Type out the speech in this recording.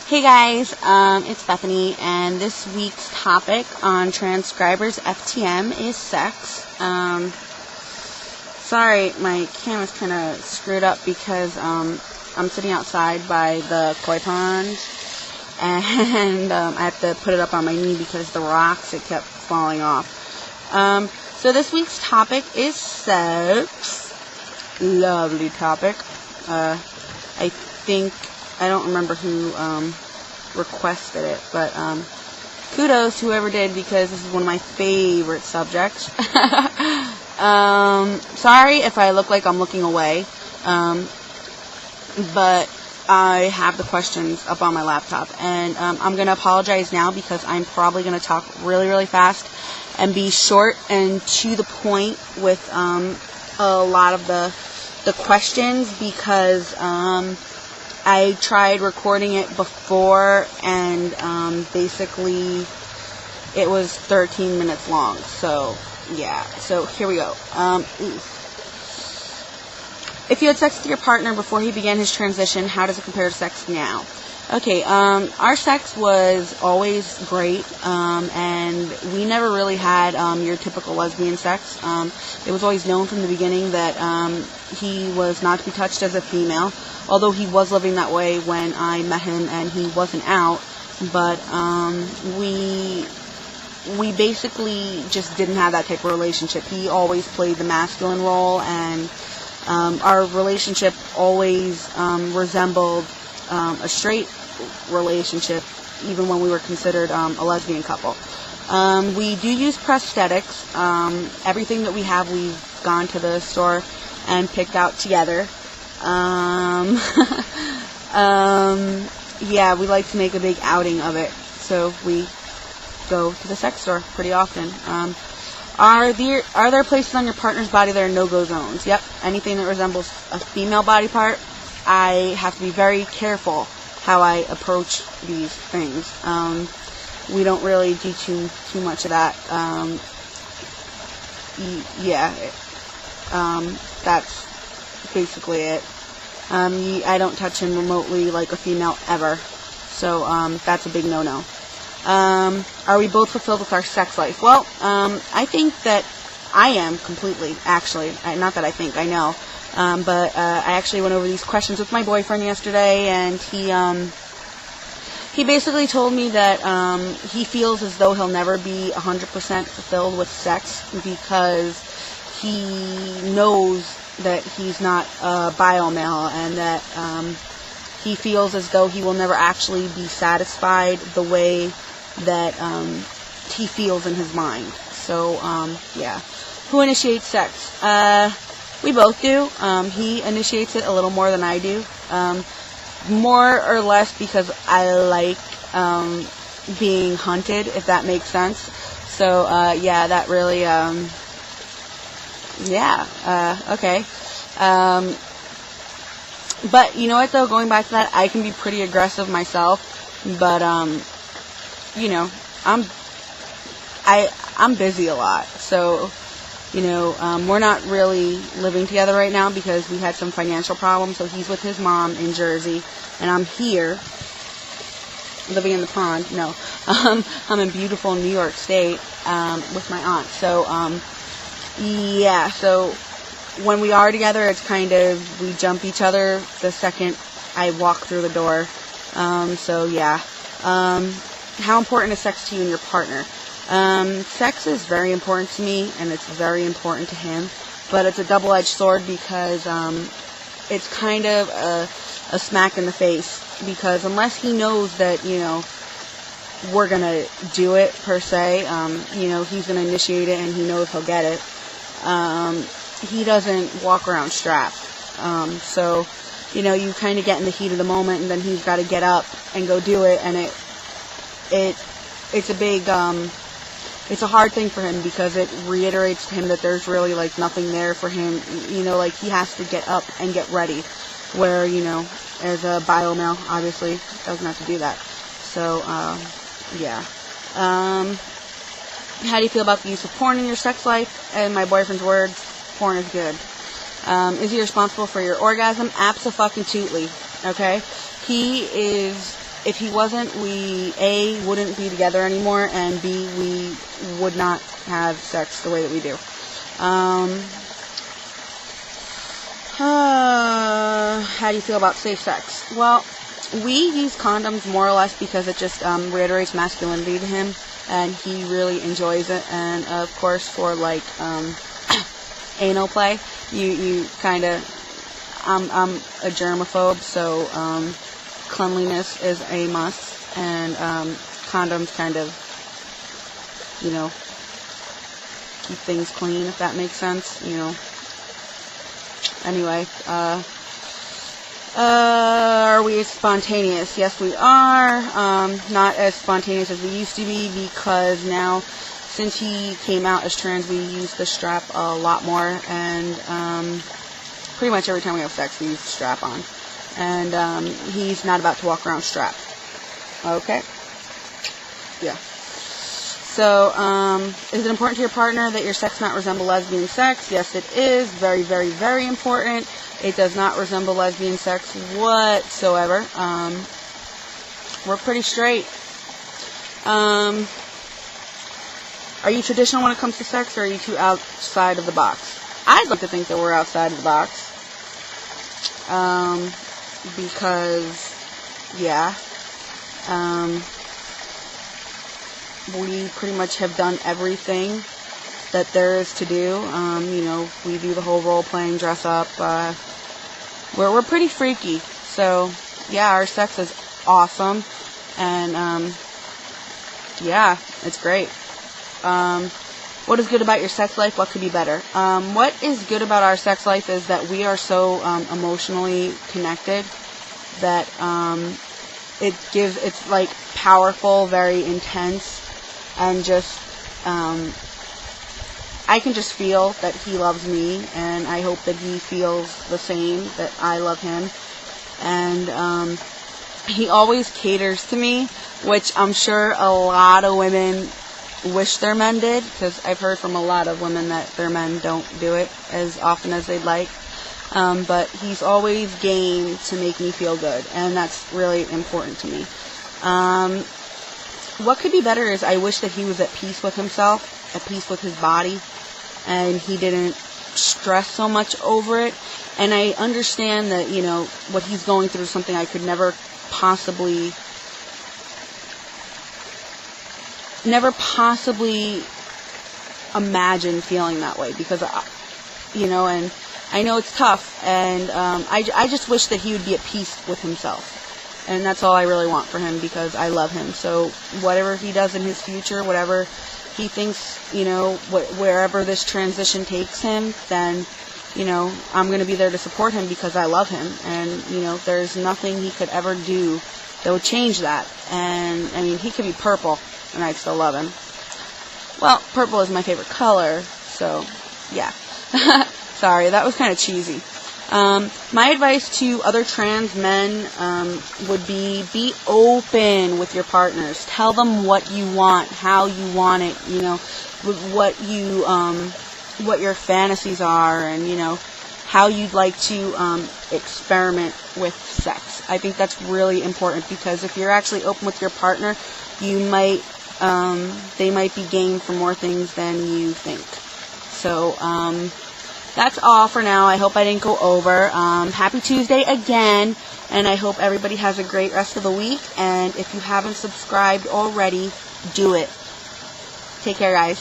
Hey guys, it's Bethany, and this week's topic on TransScribersFTM is sex. Sorry, my camera's kind of screwed up because I'm sitting outside by the koi pond, and I have to put it up on my knee because the rocks, it kept falling off. So this week's topic is sex. Lovely topic. I don't remember who requested it, but kudos to whoever did, because this is one of my favorite subjects. Sorry if I look like I'm looking away, but I have the questions up on my laptop, and I'm going to apologize now because I'm probably going to talk really, really fast and be short and to the point with a lot of the questions, because I tried recording it before, and basically it was 13 minutes long. So yeah, so here we go. If you had sex with your partner before he began his transition, how does it compare to sex now? Okay, our sex was always great, and we never really had your typical lesbian sex. It was always known from the beginning that he was not to be touched as a female, although he was living that way when I met him and he wasn't out. But we basically just didn't have that type of relationship. He always played the masculine role, and our relationship always resembled a straight relationship, even when we were considered a lesbian couple. We do use prosthetics. Everything that we have, we've gone to the store and picked out together. Yeah, we like to make a big outing of it, so we go to the sex store pretty often. Are there places on your partner's body that are no-go zones? Yep, anything that resembles a female body part, I have to be very careful how I approach these things. We don't really do too much of that. That's basically it. I don't touch him remotely like a female ever, so that's a big no-no. Are we both fulfilled with our sex life? Well, I think that I am completely, actually. Not that I think, I know. But I actually went over these questions with my boyfriend yesterday, and he basically told me that he feels as though he'll never be 100% fulfilled with sex, because he knows that he's not a bio-male, and that he feels as though he will never actually be satisfied the way that he feels in his mind. So, yeah. Who initiates sex? We both do. He initiates it a little more than I do. More or less because I like being hunted, if that makes sense. So, yeah, that really, okay. But you know what, though, going back to that, I can be pretty aggressive myself, but, you know, I'm busy a lot, so, you know, we're not really living together right now because we had some financial problems. So he's with his mom in Jersey, and I'm here living in the pond. No, I'm in beautiful New York State with my aunt. So yeah, so when we are together, it's kind of, we jump each other the second I walk through the door. So yeah. How important is sex to you and your partner? Sex is very important to me, and it's very important to him, but it's a double-edged sword, because it's kind of a smack in the face, because unless he knows that, you know, we're gonna do it per se, you know, he's gonna initiate it and he knows he'll get it, he doesn't walk around strapped. So, you know, you kind of get in the heat of the moment, and then he's got to get up and go do it, and it's a big, it's a hard thing for him, because it reiterates to him that there's really, like, nothing there for him. You know, like, he has to get up and get ready, where, you know, as a bio-male, obviously, doesn't have to do that. So, yeah. How do you feel about the use of porn in your sex life? And my boyfriend's words, porn is good. Is he responsible for your orgasm? Abso-fucking-tootly. Okay? He is if he wasn't, we A, wouldn't be together anymore, and B, we would not have sex the way that we do. How do you feel about safe sex? Well, we use condoms more or less because it just reiterates masculinity to him, and he really enjoys it. And of course, for like anal play, you kind of, I'm a germaphobe, so cleanliness is a must, and condoms kind of, you know, keep things clean, if that makes sense, you know. Anyway, are we spontaneous? Yes, we are. Not as spontaneous as we used to be, because now, since he came out as trans, we use the strap a lot more, and pretty much every time we have sex, we use the strap on. And he's not about to walk around strapped. Okay? Yeah. So, is it important to your partner that your sex not resemble lesbian sex? Yes, it is. Very, very, very important. It does not resemble lesbian sex whatsoever. We're pretty straight. Are you traditional when it comes to sex, or are you too outside of the box? I'd like to think that we're outside of the box. Because, yeah, we pretty much have done everything that there is to do. You know, we do the whole role-playing, dress up. We're pretty freaky. So, yeah, our sex is awesome. And, yeah, it's great. What is good about your sex life? What could be better? What is good about our sex life is that we are so emotionally connected that it's like powerful, very intense, and just I can just feel that he loves me, and I hope that he feels the same, that I love him. And he always caters to me, which I'm sure a lot of women wish their men did, because I've heard from a lot of women that their men don't do it as often as they'd like. But he's always game to make me feel good, and that's really important to me. What could be better is I wish that he was at peace with himself, at peace with his body, and he didn't stress so much over it. And I understand that, you know, what he's going through is something I could never possibly imagine feeling that way, because, you know, and I know it's tough, and I just wish that he would be at peace with himself. And that's all I really want for him, because I love him. So whatever he does in his future, whatever he thinks, you know, wherever this transition takes him, then, you know, I'm going to be there to support him because I love him. And, you know, there's nothing he could ever do that would change that. And, I mean, he could be purple, and I'd still love him. Well, purple is my favorite color, so, yeah. Sorry, that was kind of cheesy. My advice to other trans men would be open with your partners. Tell them what you want, how you want it, you know, what your fantasies are, and, you know, how you'd like to experiment with sex. I think that's really important, because if you're actually open with your partner, they might be game for more things than you think. So, that's all for now. I hope I didn't go over. Happy Tuesday again, and I hope everybody has a great rest of the week. And if you haven't subscribed already, do it. Take care, guys.